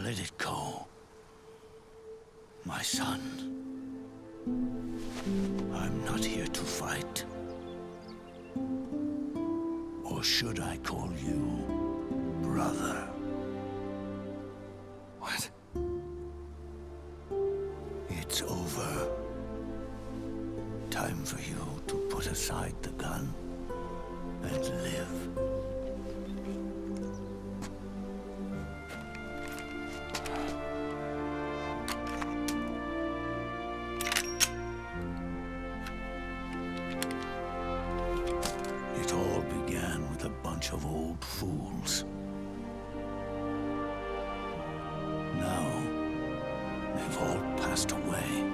Let it go, my son. I'm not here to fight. Or should I call you brother? What? It's over. Time for you to put aside the gun and live. It all began with a bunch of old fools. Now, they've all passed away.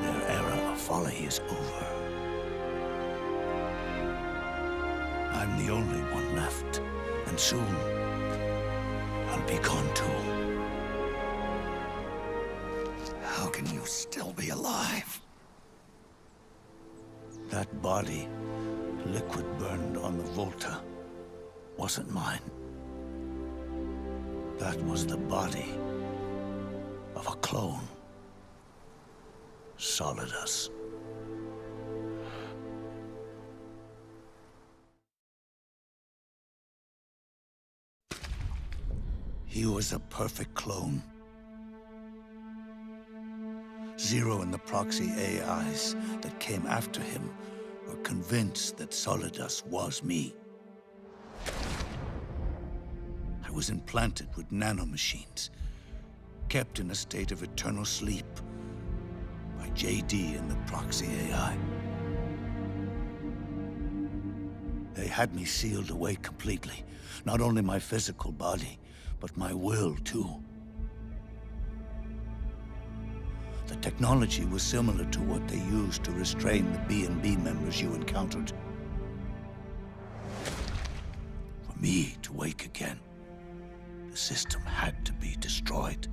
Their era of folly is over. I'm the only one left, and soon I'll be gone too. How can you still be alive? That body, liquid burned on the Volta, wasn't mine. That was the body of a clone. Solidus. He was a perfect clone. Zero and the proxy AIs that came after him were convinced that Solidus was me. I was implanted with nanomachines, kept in a state of eternal sleep by JD and the proxy AI. They had me sealed away completely, not only my physical body, but my will too. The technology was similar to what they used to restrain the B&B members you encountered. For me to wake again, the system had to be destroyed,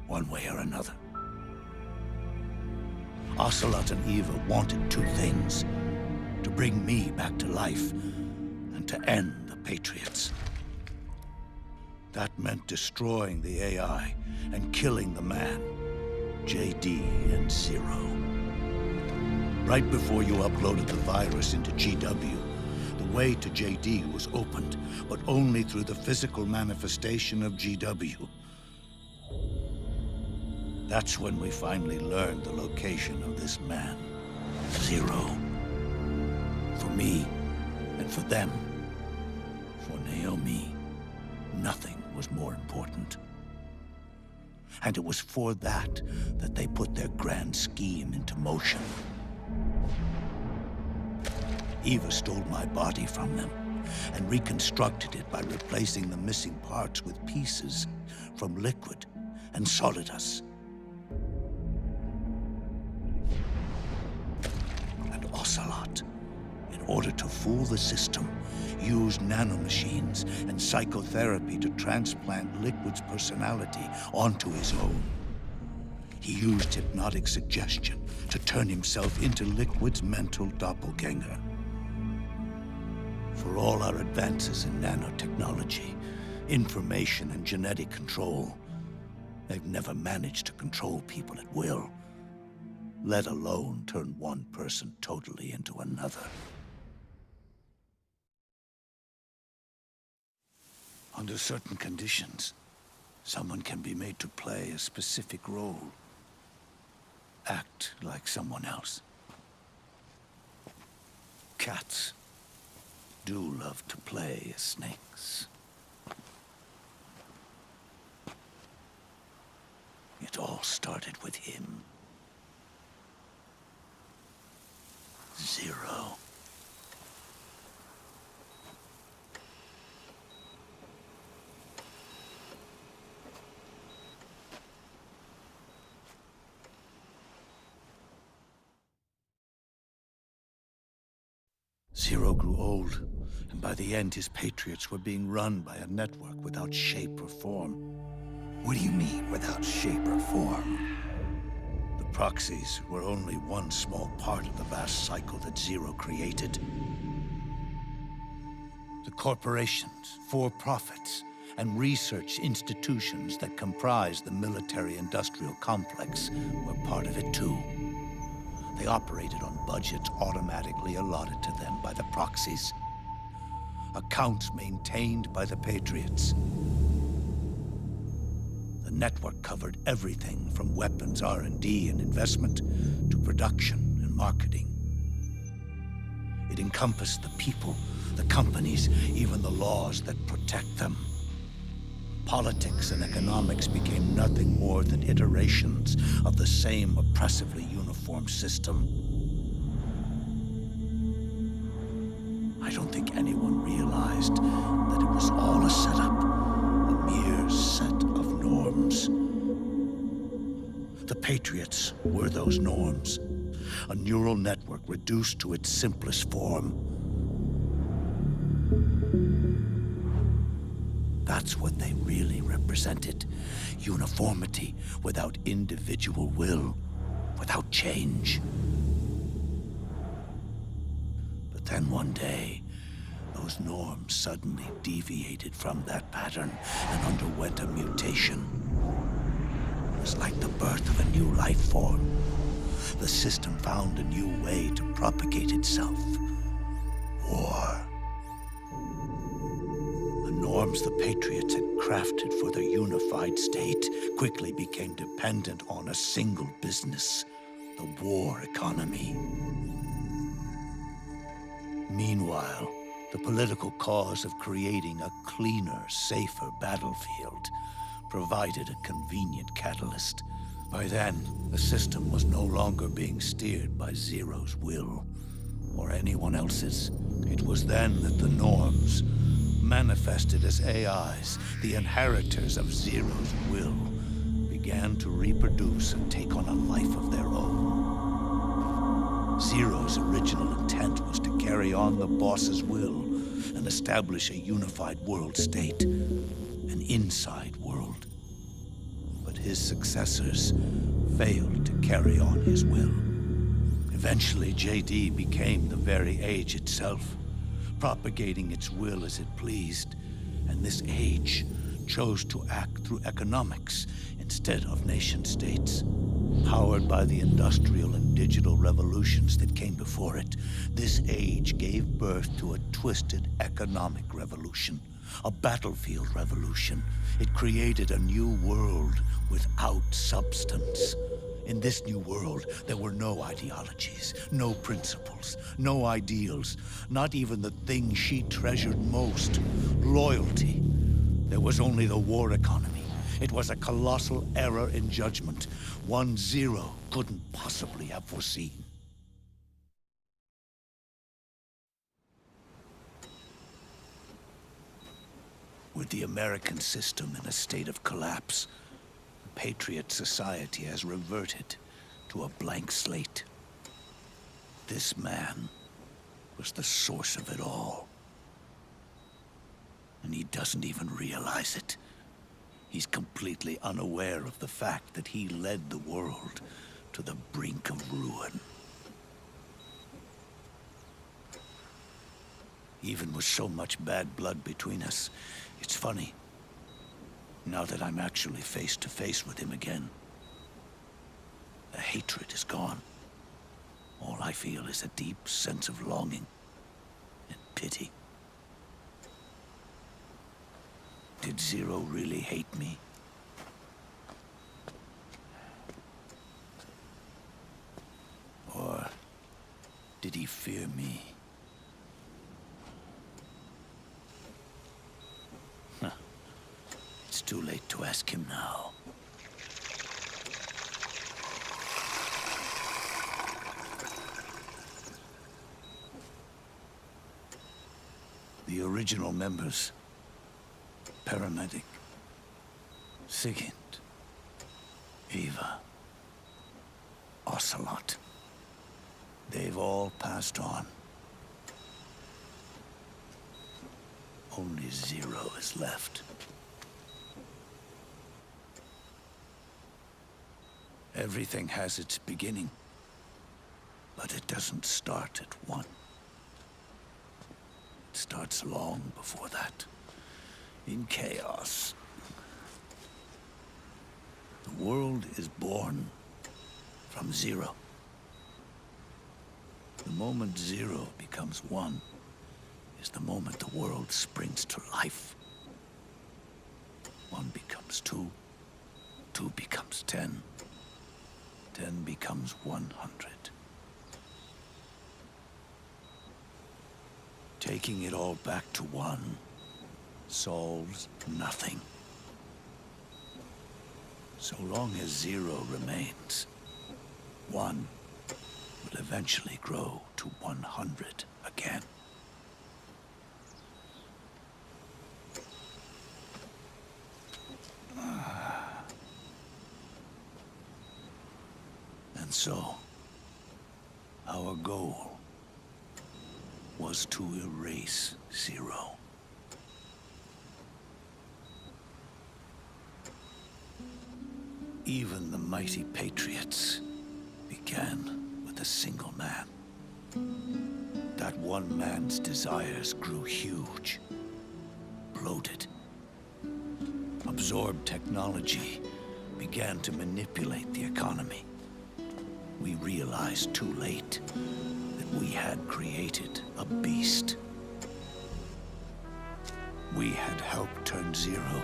one way or another. Ocelot and Eva wanted two things: to bring me back to life, and to end the Patriots. That meant destroying the AI and killing the man, JD and Zero. Right before you uploaded the virus into GW, the way to JD was opened, but only through the physical manifestation of GW. That's when we finally learned the location of this man, Zero. For me, and for them, for Naomi, nothing was more important. And it was for that they put their grand scheme into motion. Eva stole my body from them and reconstructed it by replacing the missing parts with pieces from Liquid and Solidus. And Ocelot, in order to fool the system, used nanomachines and psychotherapy to transplant Liquid's personality onto his own. He used hypnotic suggestion to turn himself into Liquid's mental doppelganger. For all our advances in nanotechnology, information and genetic control, they've never managed to control people at will, let alone turn one person totally into another. Under certain conditions, someone can be made to play a specific role. Act like someone else. Cats do love to play as snakes. It all started with him. Zero. Zero grew old, and by the end his Patriots were being run by a network without shape or form. What do you mean, without shape or form? The proxies were only one small part of the vast cycle that Zero created. The corporations, for-profits, and research institutions that comprise the military-industrial complex were part of it too. They operated on budgets automatically allotted to them by the proxies. Accounts maintained by the Patriots. The network covered everything from weapons R&D and investment to production and marketing. It encompassed the people, the companies, even the laws that protect them. Politics and economics became nothing more than iterations of the same oppressively uniform system. I don't think anyone realized that it was all a setup, a mere set of norms. The Patriots were those norms, a neural network reduced to its simplest form. That's what they really represented. Uniformity without individual will, without change. But then one day, those norms suddenly deviated from that pattern and underwent a mutation. It was like the birth of a new life form. The system found a new way to propagate itself. War. The norms the Patriots had crafted for their unified state quickly became dependent on a single business, the war economy. Meanwhile, the political cause of creating a cleaner, safer battlefield provided a convenient catalyst. By then, the system was no longer being steered by Zero's will, or anyone else's. It was then that the norms, manifested as AIs, the inheritors of Zero's will, began to reproduce and take on a life of their own. Zero's original intent was to carry on the boss's will and establish a unified world state, an inside world. But his successors failed to carry on his will. Eventually, JD became the very age itself, propagating its will as it pleased, and this age chose to act through economics instead of nation-states. Powered by the industrial and digital revolutions that came before it, this age gave birth to a twisted economic revolution, a battlefield revolution. It created a new world without substance. In this new world, there were no ideologies, no principles, no ideals, not even the thing she treasured most, loyalty. There was only the war economy. It was a colossal error in judgment, one Zero couldn't possibly have foreseen. With the American system in a state of collapse, the Patriot society has reverted to a blank slate. This man was the source of it all. And he doesn't even realize it. He's completely unaware of the fact that he led the world to the brink of ruin. Even with so much bad blood between us, it's funny. Now that I'm actually face to face with him again, the hatred is gone. All I feel is a deep sense of longing and pity. Did Zero really hate me? Or did he fear me? Huh. It's too late to ask him now. The original members, Paramedic, Sigint, Eva, Ocelot. They've all passed on. Only Zero is left. Everything has its beginning, but it doesn't start at one. It starts long before that. in chaos. The world is born from zero. The moment zero becomes one is the moment the world springs to life. One becomes two, two becomes 10, 10 becomes 100. Taking it all back to one solves nothing. So long as zero remains, one will eventually grow to 100 again. And so, our goal was to erase zero. Even the mighty Patriots began with a single man. That one man's desires grew huge, bloated, absorbed technology, began to manipulate the economy. We realized too late that we had created a beast. We had helped turn zero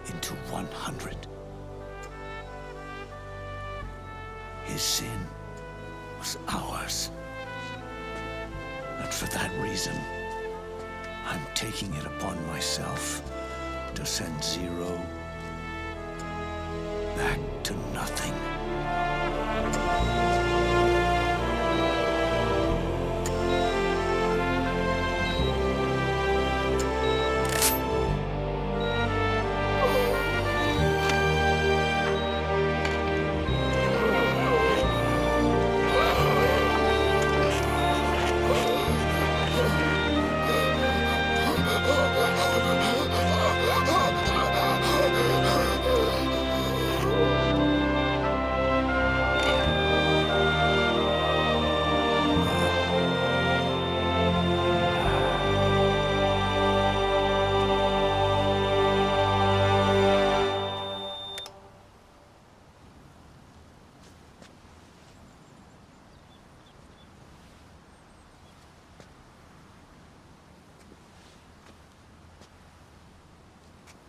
into 100. His sin was ours. And for that reason, I'm taking it upon myself to send zero back to nothing.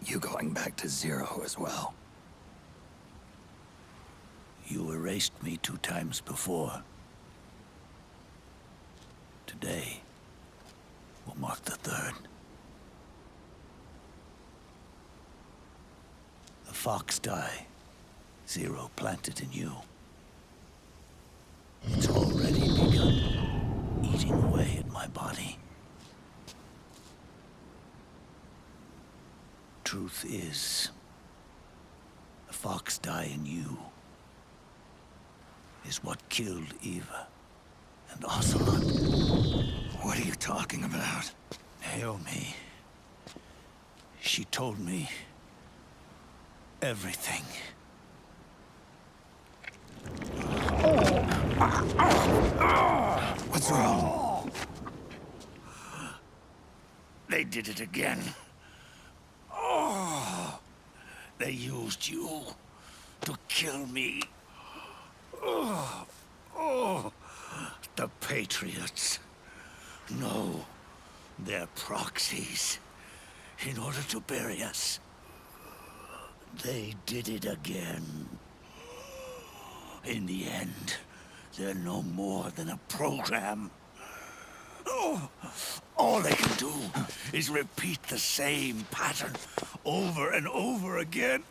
You going back to zero as well? You erased me 2 times before. Today will mark the 3rd. The fox die zero planted in you. It's already begun eating away at my body. Truth is, the fox die in you is what killed Eva and Ocelot. What are you talking about? Naomi, she told me everything. What's wrong? They did it again. They used you to kill me. The Patriots. No, they're proxies. In order to bury us. They did it again. In the end, they're no more than a program. All they can do is repeat the same pattern over and over again.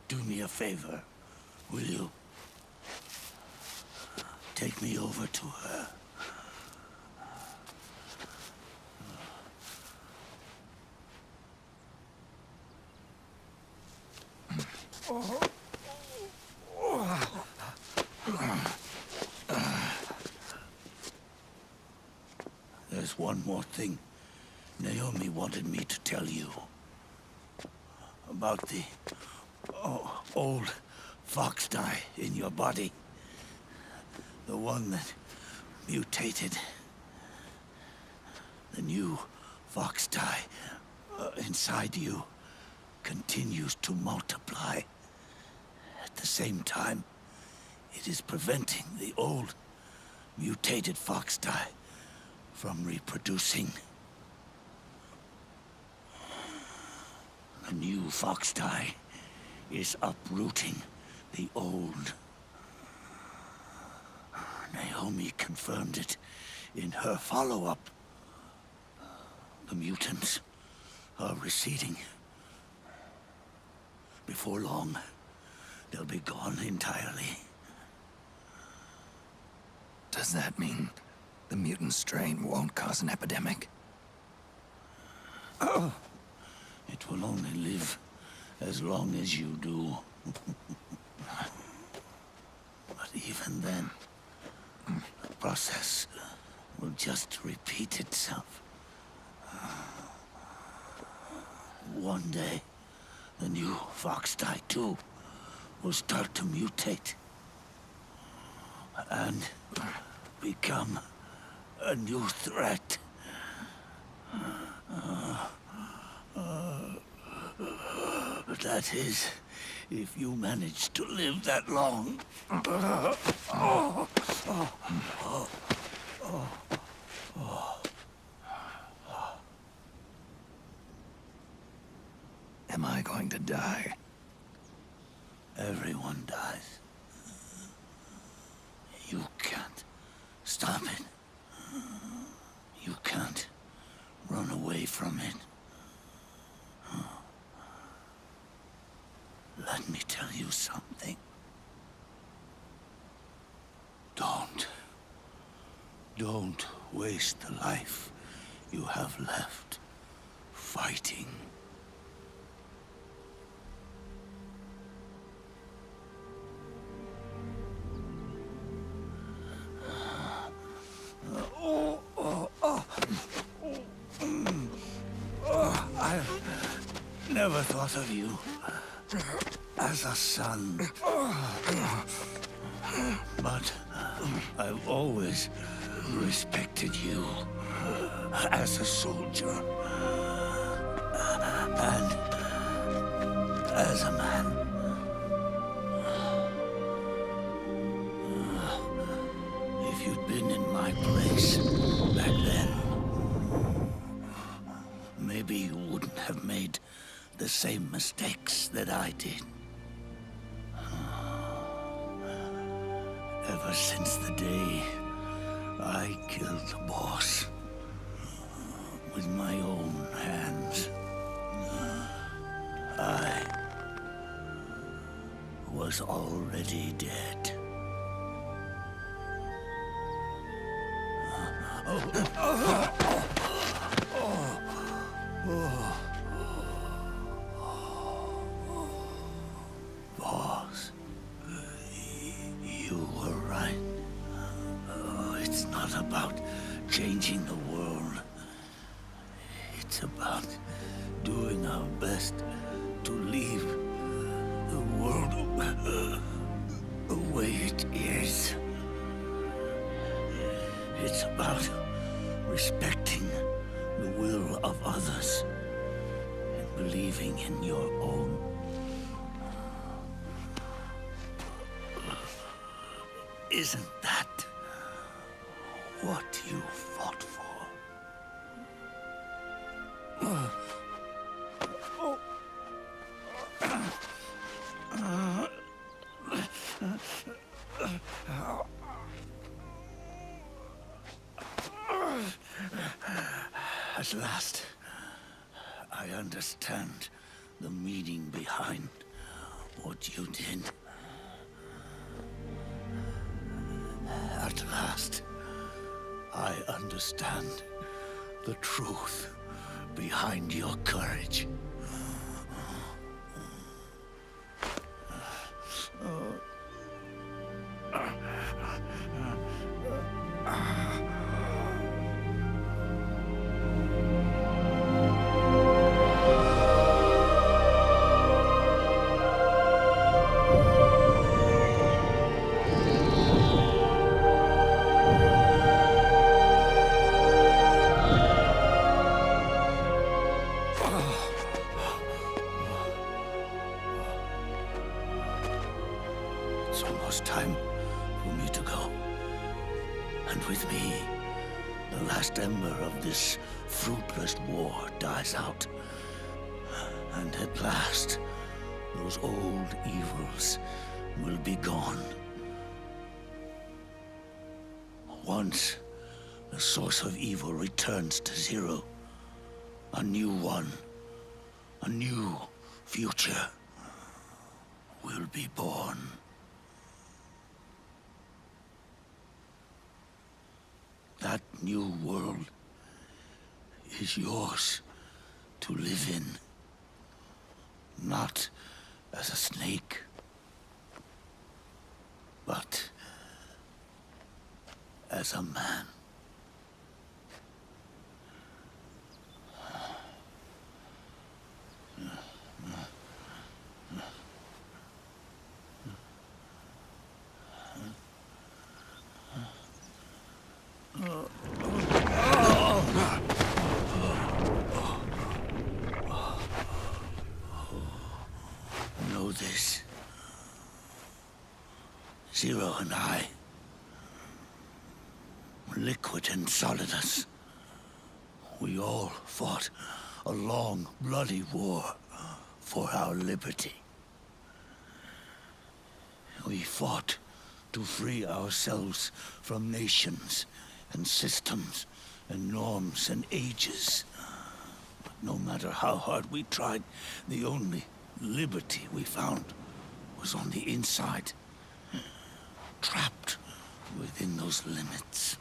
Do me a favor, will you? Take me over to her. There's one more thing Naomi wanted me to tell you. About the old fox die in your body. The one that mutated. The new fox tie inside you continues to multiply. At the same time, it is preventing the old mutated fox tie from reproducing. The new fox tie is uprooting the old. Naomi confirmed it in her follow-up. The mutants are receding. Before long, they'll be gone entirely. Does that mean the mutant strain won't cause an epidemic? Oh, it will only live as long as you do. But even then, the process will just repeat itself. One day, the new fox tie too will start to mutate and become a new threat. That is, if you manage to live that long. Am I going to die? Everyone dies. You can't stop it. You can't run away from it. Let me tell you something. Don't waste the life you have left fighting. I've never thought of you as a son. But I've always respected you as a soldier and as a man. If you'd been in my place back then, maybe you wouldn't have made the same mistakes that I did. Ever since the day I killed the boss with my own hands, I was already dead. Boss, you were right. It's not about changing the world. It's about doing our best to leave the world the way it is. It's about respecting the will of others and believing in your own. Isn't that what you fought for? At last, I understand the meaning behind what you did. At last, I understand the truth behind your courage. the last ember of this fruitless war dies out. And at last, those old evils will be gone. Once the source of evil returns to zero, a new one, a new future will be born. That new world is yours to live in. Not as a snake, but as a man. Know this. Zero and I, Liquid and Solidus, we all fought a long, bloody war for our liberty. We fought to free ourselves from nations and systems and norms and ages. But no matter how hard we tried, the only liberty we found was on the inside, trapped within those limits.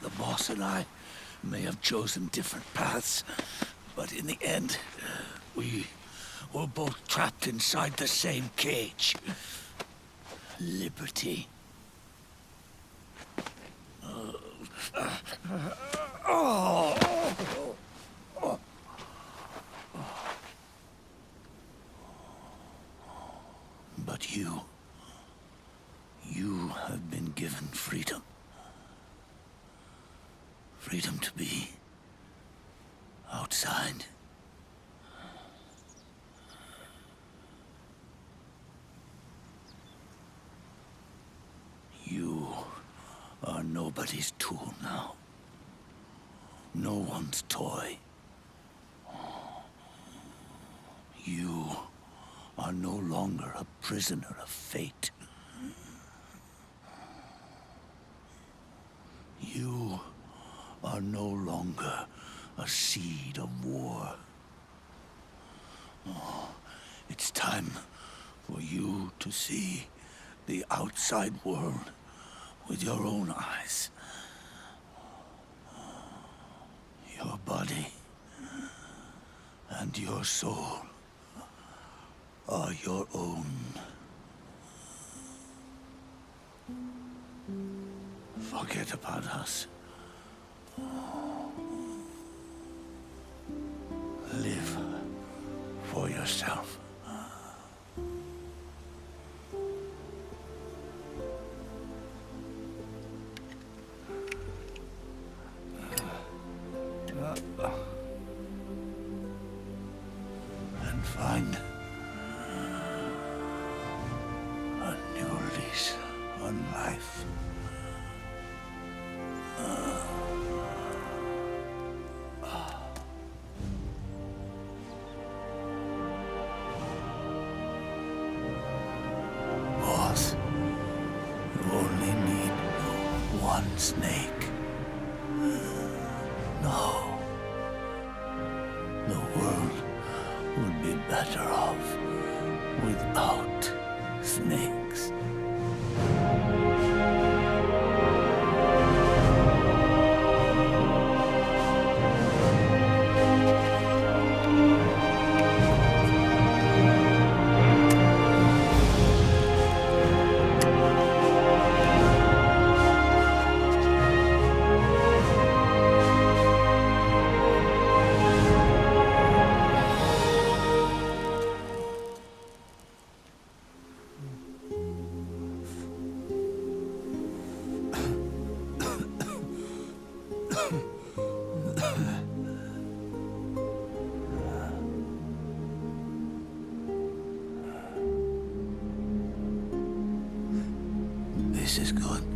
The boss and I may have chosen different paths, but in the end, we were both trapped inside the same cage. Liberty. But you have been given freedom. Freedom to be outside. You are nobody's tool now. No one's toy. You are no longer a prisoner of fate. You are no longer a seed of war. It's time for you to see the outside world with your own eyes. Your body and your soul are your own. Forget about us. Live for yourself. And find a new lease on life. Boss, you only need one snake. No. The world would be better off without snakes. This is good.